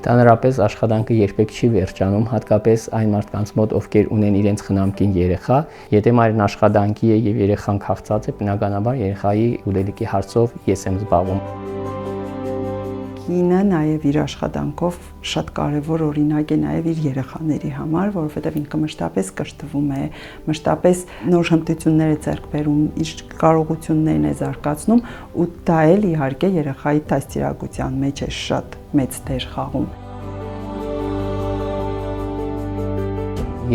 Տանրապես աշխատանքը երբեք չի վերջանում, հատկապես այն մարդկանց մոտ, ովքեր ունեն իրենց խնամքին երեխա, եթե մայրն աշխատանքի է եւ երեխան քաղցած է, բնականաբար երեխայի ուլելիքի հարցով ես եմ զբաղվում։ Կինը նաև իր աշխատանքով շատ կարևոր օրինակ է նաև իր երեխաների համար, որովհետև ինքը մշտապես կրթվում է, մշտապես նոր հմտություններ է ձեռք բերում, իր կարողություններն է զարգացնում ու դա էլ իհարկե երեխայի դաստիարակության մեջ է շատ մեծ դեր խաղում։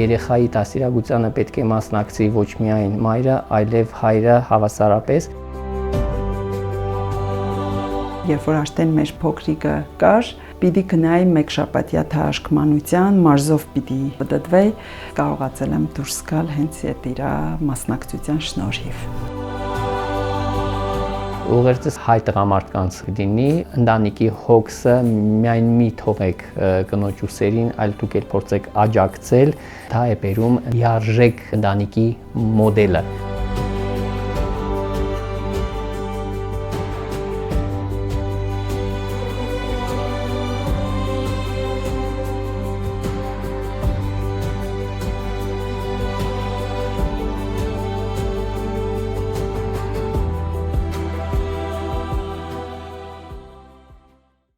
Երեխայի դաստիարակությանը պետք է մասնակցի ոչ միայն մայրը, այլև հայրը հավասարապես։ Երբ որ արդեն մեր փոքրիկը կար, պիտի գնայի մեկ շաբաթյա թաշկմանության, մարզով պիտի պտտվեի, կարողացել եմ դուրս գալ հենց այդ իր մասնակցության շնորհիվ։ Ուղերձս հայ տղամարդկանց լինի, ընտանիքի հոգսը միայն մի թողեք կնոջ ուսերին, այլ դուք էլ փորձեք աջակցել, դա է բերում լիարժեք ընտանիքի մոդելը։